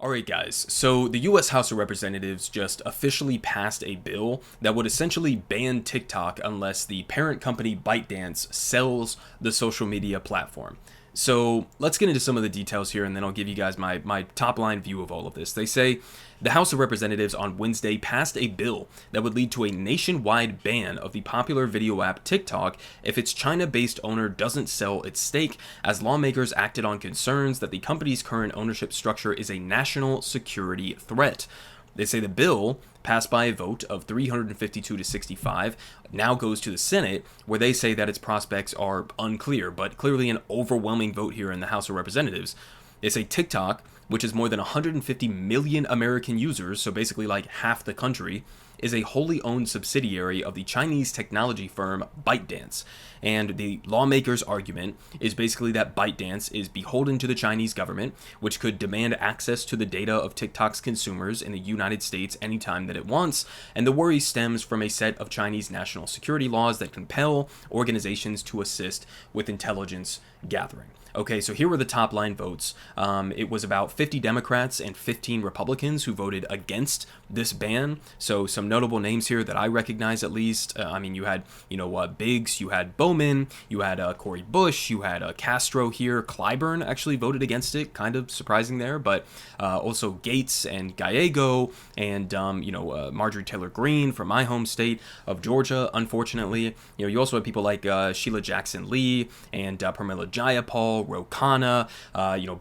Alright guys, so the US House of Representatives just officially passed a bill that would essentially ban TikTok unless the parent company ByteDance sells the social media platform. So let's get into some of the details here, and then I'll give you guys my top line view of all of this. They say the House of Representatives on Wednesday passed a bill that would lead to a nationwide ban of the popular video app TikTok if its China-based owner doesn't sell its stake, as lawmakers acted on concerns that the company's current ownership structure is a national security threat. They say the bill, passed by a vote of 352 to 65, now goes to the Senate, where they say that its prospects are unclear, but clearly an overwhelming vote here in the House of Representatives. They say TikTok, which has more than 150 million American users, so basically like half the country, is a wholly owned subsidiary of the Chinese technology firm ByteDance. And the lawmakers' argument is basically that ByteDance is beholden to the Chinese government, which could demand access to the data of TikTok's consumers in the United States anytime that it wants. And the worry stems from a set of Chinese national security laws that compel organizations to assist with intelligence gathering. Okay, so here were the top line votes. It was about 50 Democrats and 15 Republicans who voted against this ban. So some notable names here that I recognize at least. You had, Biggs, you had Bowman, you had Cory Bush, you had Castro here. Clyburn actually voted against it, kind of surprising there, but also Gates and Gallego and, Marjorie Taylor Greene from my home state of Georgia, unfortunately. You also had people like Sheila Jackson Lee and Pramila Jayapal, Ro Khanna,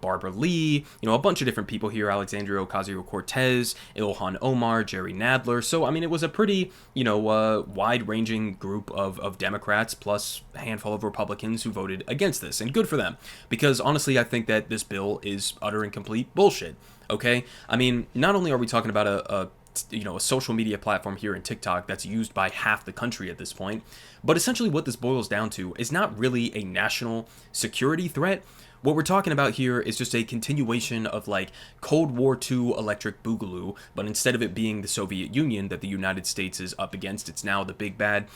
Barbara Lee, a bunch of different people here, Alexandria Ocasio-Cortez, Ilhan Omar, Jerry Nadler. So, it was a pretty, wide-ranging group of Democrats plus a handful of Republicans who voted against this, and good for them, because honestly, I think that this bill is utter and complete bullshit, okay? Not only are we talking about a social media platform here in TikTok that's used by half the country at this point, but essentially what this boils down to is not really a national security threat. What we're talking about here is just a continuation of like Cold War II electric boogaloo, but instead of it being the Soviet Union that the United States is up against, it's now the big bad,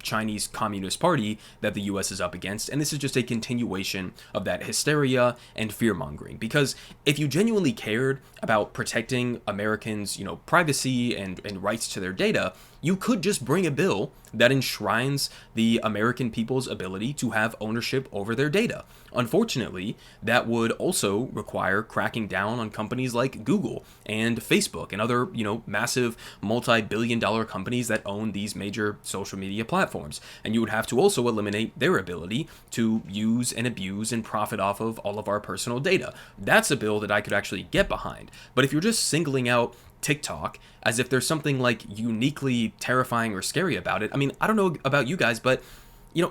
Chinese Communist Party that the US is up against. And this is just a continuation of that hysteria and fear-mongering. Because if you genuinely cared about protecting Americans, privacy and rights to their data, you could just bring a bill that enshrines the American people's ability to have ownership over their data. Unfortunately, that would also require cracking down on companies like Google and Facebook and other, massive multi-billion-dollar companies that own these major social media platforms. And you would have to also eliminate their ability to use and abuse and profit off of all of our personal data. That's a bill that I could actually get behind. But if you're just singling out TikTok as if there's something like uniquely terrifying or scary about it. I don't know about you guys, but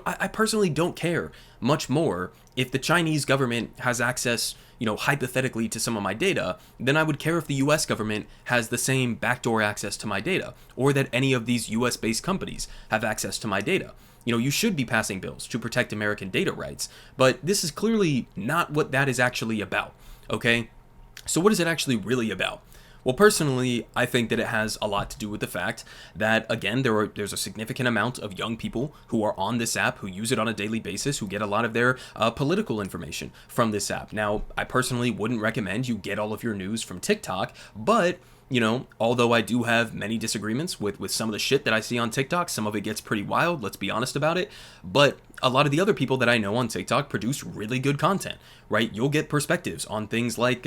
I personally don't care much more if the Chinese government has access, hypothetically to some of my data, than I would care if the US government has the same backdoor access to my data, or that any of these US based companies have access to my data. You should be passing bills to protect American data rights, but this is clearly not what that is actually about, okay? So what is it actually really about? Well, personally, I think that it has a lot to do with the fact that, again, there's a significant amount of young people who are on this app, who use it on a daily basis, who get a lot of their political information from this app. Now, I personally wouldn't recommend you get all of your news from TikTok, but although I do have many disagreements with some of the shit that I see on TikTok, some of it gets pretty wild, let's be honest about it, but a lot of the other people that I know on TikTok produce really good content, right? You'll get perspectives on things like,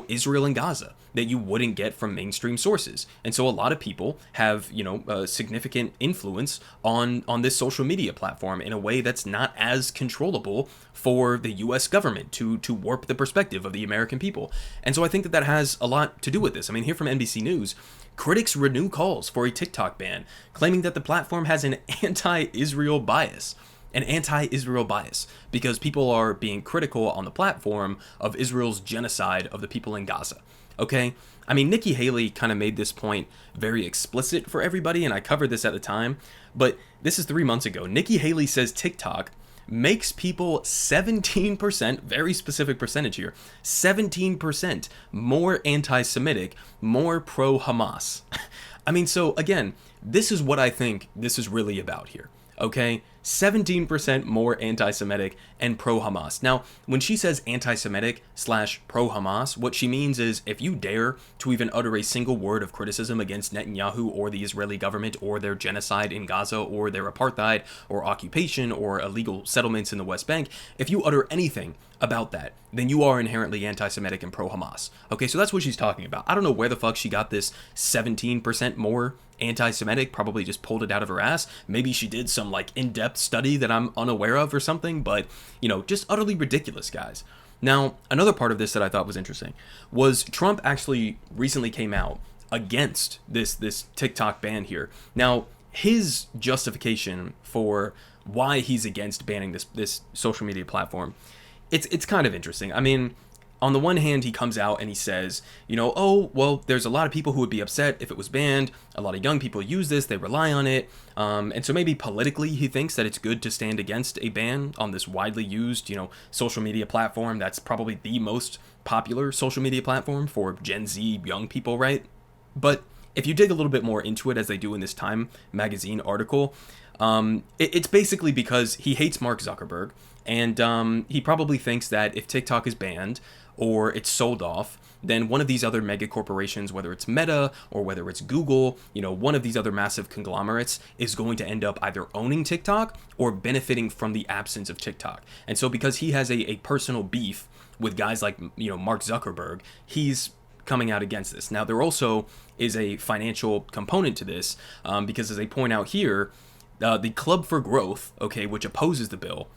Israel and Gaza that you wouldn't get from mainstream sources. And so a lot of people have, significant influence on this social media platform in a way that's not as controllable for the US government to warp the perspective of the American people. And so I think that has a lot to do with this. Here from NBC News, critics renew calls for a TikTok ban, claiming that the platform has an anti-Israel bias. Because people are being critical on the platform of Israel's genocide of the people in Gaza. Okay? Nikki Haley kind of made this point very explicit for everybody, and I covered this at the time, but this is 3 months ago. Nikki Haley says TikTok makes people 17%, very specific percentage here, 17% more anti-Semitic, more pro-Hamas. So again, this is what I think this is really about here. Okay, 17% more anti-Semitic and pro-Hamas. Now, when she says anti-Semitic / pro-Hamas, what she means is if you dare to even utter a single word of criticism against Netanyahu or the Israeli government or their genocide in Gaza or their apartheid or occupation or illegal settlements in the West Bank, if you utter anything about that, then you are inherently anti-Semitic and pro-Hamas. Okay, so that's what she's talking about. I don't know where the fuck she got this 17% more anti-Semitic, probably just pulled it out of her ass. Maybe she did some like in-depth study that I'm unaware of or something, but just utterly ridiculous, guys. Now, another part of this that I thought was interesting was Trump actually recently came out against this TikTok ban here. Now, his justification for why he's against banning this social media platform, it's kind of interesting. I mean, on the one hand, he comes out and he says, oh, well, there's a lot of people who would be upset if it was banned. A lot of young people use this. They rely on it. And so maybe politically, he thinks that it's good to stand against a ban on this widely used, social media platform. That's probably the most popular social media platform for Gen Z young people, right? But if you dig a little bit more into it, as they do in this Time magazine article, it's basically because he hates Mark Zuckerberg. And he probably thinks that if TikTok is banned or it's sold off, then one of these other mega corporations, whether it's Meta or whether it's Google, one of these other massive conglomerates is going to end up either owning TikTok or benefiting from the absence of TikTok. And so because he has a personal beef with guys like, Mark Zuckerberg, he's coming out against this. Now, there also is a financial component to this because as they point out here, the Club for Growth, okay, which opposes the bill,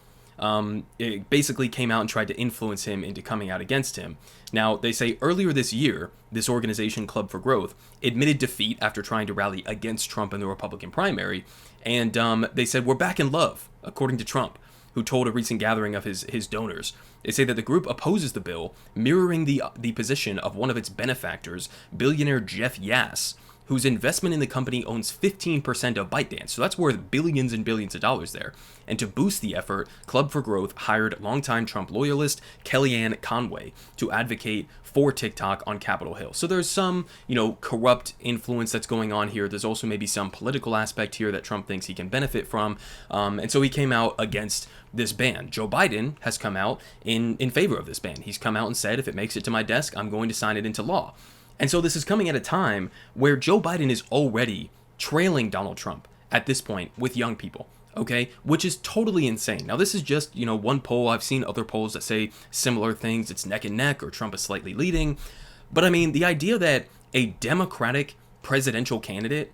it basically came out and tried to influence him into coming out against him. Now, they say earlier this year, this organization, Club for Growth, admitted defeat after trying to rally against Trump in the Republican primary. And they said, we're back in love, according to Trump, who told a recent gathering of his donors. They say that the group opposes the bill, mirroring the position of one of its benefactors, billionaire Jeff Yass, whose investment in the company owns 15% of ByteDance. So that's worth billions and billions of dollars there. And to boost the effort, Club for Growth hired longtime Trump loyalist Kellyanne Conway to advocate for TikTok on Capitol Hill. So there's some, corrupt influence that's going on here. There's also maybe some political aspect here that Trump thinks he can benefit from. And so he came out against this ban. Joe Biden has come out in favor of this ban. He's come out and said, if it makes it to my desk, I'm going to sign it into law. And so this is coming at a time where Joe Biden is already trailing Donald Trump at this point with young people, okay? Which is totally insane. Now, this is just, one poll. I've seen other polls that say similar things. It's neck and neck or Trump is slightly leading. But I mean, the idea that a Democratic presidential candidate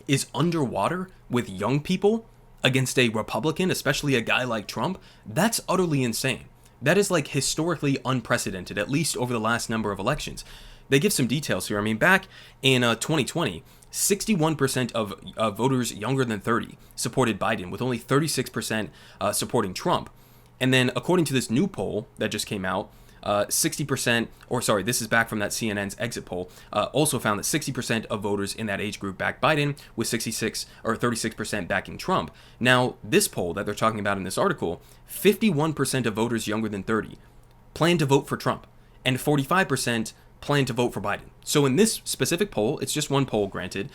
is underwater with young people against a Republican, especially a guy like Trump, that's utterly insane. That is like historically unprecedented, at least over the last number of elections. They give some details here. I mean, back in 2020, 61% of voters younger than 30 supported Biden, with only 36% supporting Trump. And then, according to this new poll that just came out, 60%, or sorry, this is back from that CNN's exit poll, also found that 60% of voters in that age group backed Biden, with 66 or 36% backing Trump. Now, this poll that they're talking about in this article, 51% of voters younger than 30 plan to vote for Trump, and 45% plan to vote for Biden. So in this specific poll, it's just one poll, granted,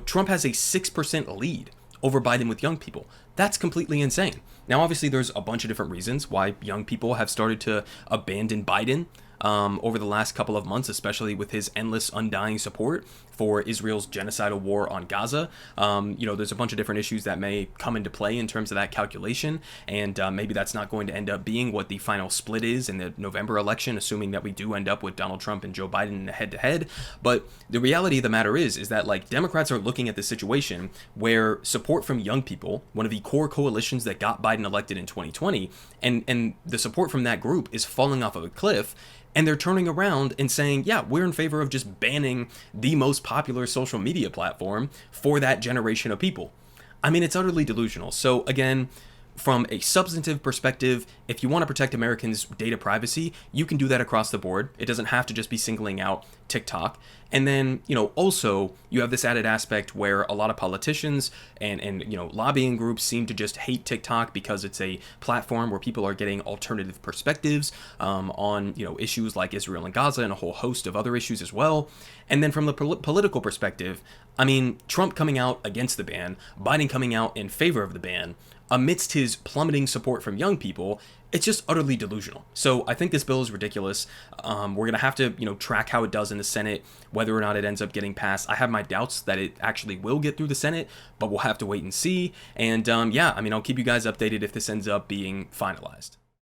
Trump has a 6% lead over Biden with young people. That's completely insane. Now, obviously, there's a bunch of different reasons why young people have started to abandon Biden over the last couple of months, especially with his endless, undying support for Israel's genocidal war on Gaza. There's a bunch of different issues that may come into play in terms of that calculation, and maybe that's not going to end up being what the final split is in the November election, assuming that we do end up with Donald Trump and Joe Biden in a head-to-head. But the reality of the matter is that like Democrats are looking at this situation where support from young people, one of the core coalitions that got Biden elected in 2020, and the support from that group is falling off of a cliff. And they're turning around and saying, yeah, we're in favor of just banning the most popular social media platform for that generation of people. I mean, it's utterly delusional. So again, from a substantive perspective, if you want to protect Americans' data privacy, you can do that across the board. It doesn't have to just be singling out TikTok. And then, also you have this added aspect where a lot of politicians and lobbying groups seem to just hate TikTok because it's a platform where people are getting alternative perspectives on, issues like Israel and Gaza and a whole host of other issues as well. And then from the political perspective, I mean, Trump coming out against the ban, Biden coming out in favor of the ban, amidst his plummeting support from young people, it's just utterly delusional. So I think this bill is ridiculous. We're going to have to, track how it does in the Senate, whether or not it ends up getting passed. I have my doubts that it actually will get through the Senate, but we'll have to wait and see. And yeah, I mean, I'll keep you guys updated if this ends up being finalized.